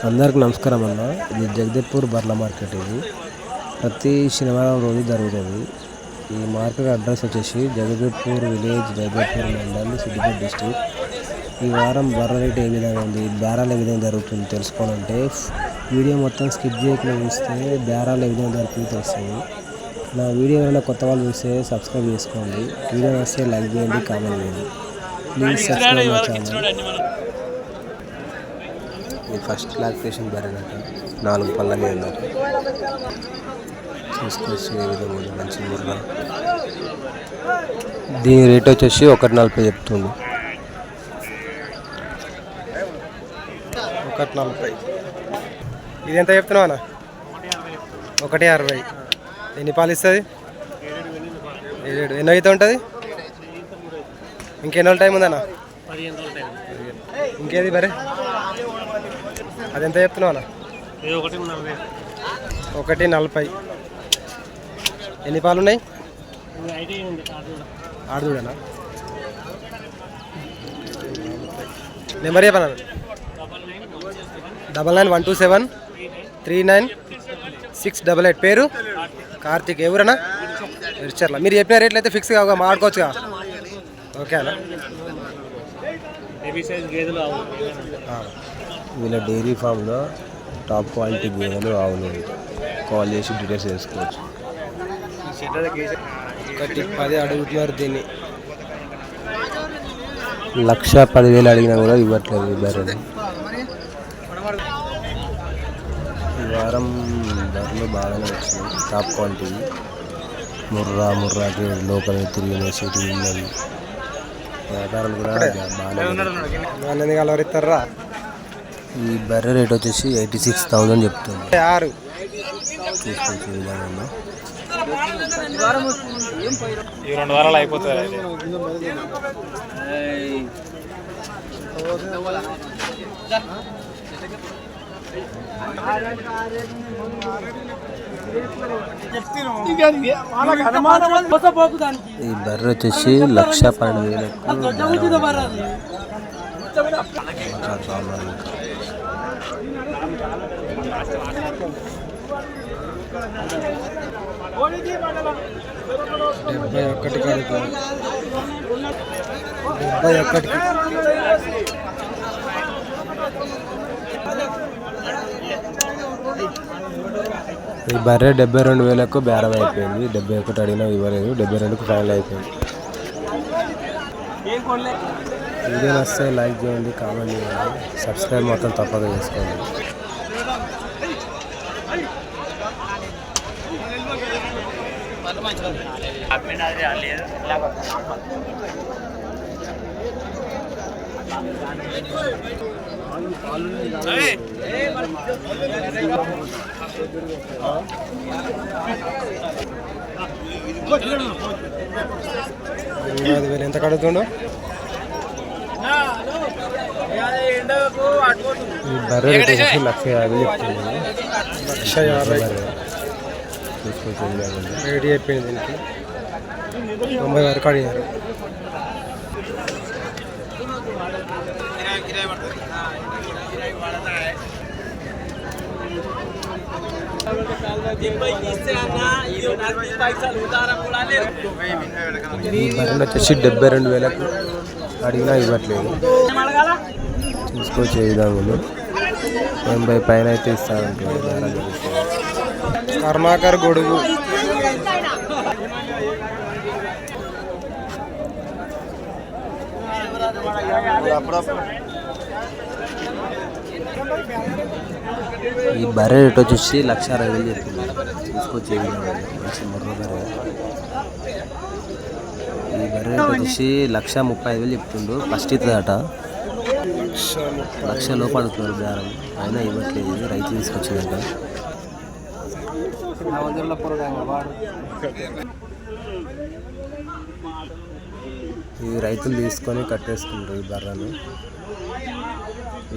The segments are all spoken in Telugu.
అందరికి నమస్కారం అన్న. ఇది జగదేవ్పూర్ బర్ల మార్కెట్. ఇది ప్రతి శనివారం రోజు జరుగుతుంది. ఈ మార్కెట్ అడ్రస్ వచ్చేసి జగదేవ్పూర్ విలేజ్, జగదేవ్పూర్ మండల్, సిద్దిపేట డిస్ట్రిక్ట్. ఈ వారం బర్ర రేట్ ఏ విధంగా ఉంది, బేరాలు ఏ విధంగా జరుగుతుంది తెలుసుకోవాలంటే వీడియో మొత్తం స్కిప్ చేయకుండా చూస్తే బేరాలు ఏ విధంగా జరుగుతుంది తెలుస్తుంది. నా వీడియో ఏమైనా కొత్త వాళ్ళు చూస్తే సబ్స్క్రైబ్ చేసుకోండి. వీడియో వస్తే లైక్ చేయండి, కామెంట్ చేయండి. Please subscribe my channel. First lactation బర్రెనట 4 పళ్ళ మీద ఉందట. తీసుకొచ్చి ఏ విధంగా ఉంది, మంచి ముర్రా. దీని రేట్ వచ్చేసి 140 చెప్తుంది. 140. ఇది ఎంత చెప్తున్నావు అన్న? 160. ఎన్ని పాలు ఇస్తుంది? 7. ఎన్నో అయితే ఉంటుంది? ఇంకెన్ని రోజులు టైం ఉందన్న? ఇంకేది బరే? అది ఎంత చెప్తున్నావు అన్న? 140. ఎన్ని పాలు ఉన్నాయి? 6 చూడనా? నెంబర్ చెప్పనా? 9912739688. పేరు కార్తీక్. ఎవరన్నా? ఇచ్చారా? మీరు చెప్పిన రేట్లు అయితే ఫిక్స్ కావుగా మాట్లాడుకోవచ్చుగా. ఓకే అన్న. వీళ్ళ డైరీ ఫామ్లో టాప్ క్వాలిటీ గేదెలు, ఆవులు కాల్ చేసి డీటెయిల్స్ తెలుసుకోవచ్చు. 110 అడుగుతున్నారు దీన్ని. 1,10,000 అడిగినా కూడా ఇవ్వట్లేదు ఈ బర్రెలు. ఈ వారం బర్రెలు బాగానే వచ్చినాయి, టాప్ క్వాలిటీ. ముర్రాకి లోపల తిరిగినాయి, సీటు ఉన్నది. వ్యాపారాలు కూడా బాగానే. కలవరిస్తారా? ఈ బర్రె రేట్ వచ్చేసి 86,000 చెప్తుంది. 6 తీసుకొచ్చే విధానంలో 2 వారాలు అయిపోతాయి. ఈ బర్రె వచ్చేసి 1,12,000. ఈ బర్రె 72,000కు బేరం అయిపోయింది. 71 అడిగినా ఇవ్వలేదు. 72కు ఫైనల్ అయిపోయింది. వీడియో వస్తే లైక్ చేయండి, కామెంట్ చేయండి, సబ్స్క్రైబ్ మొత్తం తప్పక చేసుకోండి. ఎంత కడుగుతుండో ఈ బర్రె రేట్ వచ్చేసి 1,50,000 చెప్తుంది. 150 రేట్ అయిపోయింది. దీనికి 90 వరకు అడిగారు. ఈ బర్రెలు వచ్చేసి 72,000కు అడిగినా ఇవ్వట్లేదు. తీసుకొచ్చే విధానంలో 80 పైన అయితే ఇస్తానంటే కర్మాకర్ గొడుగు. ఈ బర్రె రేట్ వచ్చేసి 1,60,000 చెప్తుంది. తీసుకొచ్చే విధానం మంచి ముర్ర బర్రె. ఈ బర్రె రేట్ వచ్చేసి 1,35,000 చెప్తుండు. ఫస్ట్ ఇస్తుందట. 1,00,000 లోపు అడుగుతున్నారు బేరం, అయినా ఇవ్వట్లేదు. ఇది రైతు తీసుకొచ్చిందంట. ఈ రైతులు తీసుకొని కట్టేసుకుంటారు ఈ బర్రెను.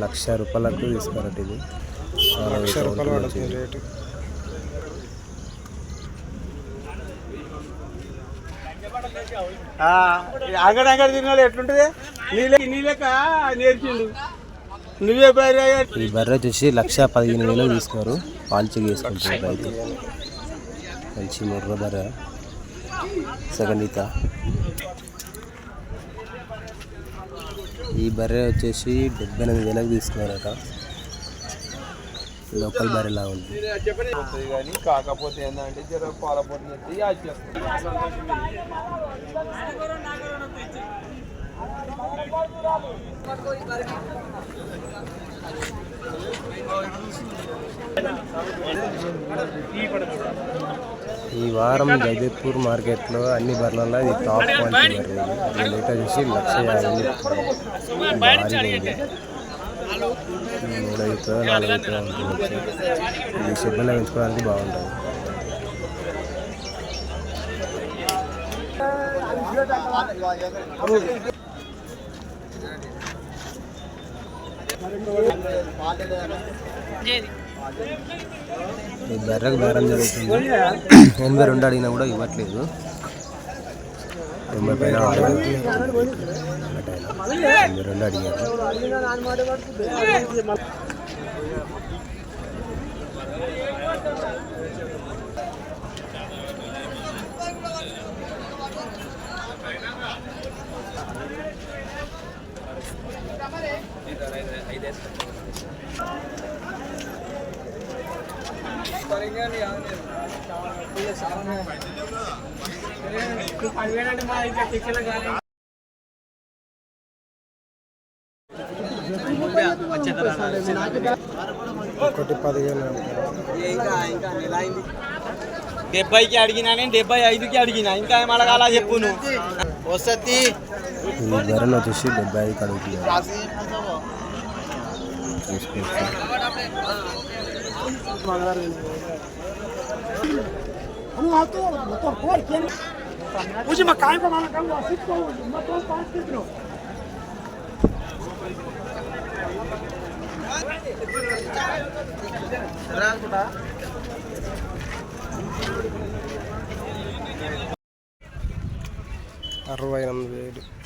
1,00,000 రూపాయలకు తీసుకోరట. ఇది 1,00,000 రూపాయలు పడుతుంది రేటు. అంగడి తిరిగిన ఎట్లుంటుంది? నీళ్ళక నేర్చిండు. ఈ బర్రె వచ్చేసి 1,15,000 తీసుకున్నారు. పాల్చికి వేసుకుంటారు రైతు. మంచి ముర్ర బర్రె, సెకండ్ ఈత. ఈ బర్రె వచ్చేసి 78,000 తీసుకున్నారట. లోకల్ బర్రెలా ఉంది. కాకపోతే ఏంటంటే జర పాలపోటీ ఈ వారం జగదీపూర్ మార్కెట్లో అన్ని బర్రెలలో ఇది టాప్ క్వాలిటీ బర్రె. ఇది రేట్ వచ్చేసి 1,50,000 భారీగా ఉంది. 3 అవుతుందో 4 అవుతుందో అనుకోవచ్చు. ఇది షెడ్లలో పెంచుకోవడానికి బాగుంటుంది. ఈ బర్రెకు బేరం జరుగుతుంది. 82 అడిగినా కూడా ఇవ్వట్లేదు. 90 పైన 82 అడిగారు. ఒకటి 15,000. 70కి అడిగినా, నేను 75కి అడిగినా. ఇంకా ఏం అడగాలా చెప్పు నువ్వు. వసతి ఈ ధరలు వచ్చేసి 75 అడుగుతున్నారు. చూసుకోవచ్చు. $68,000.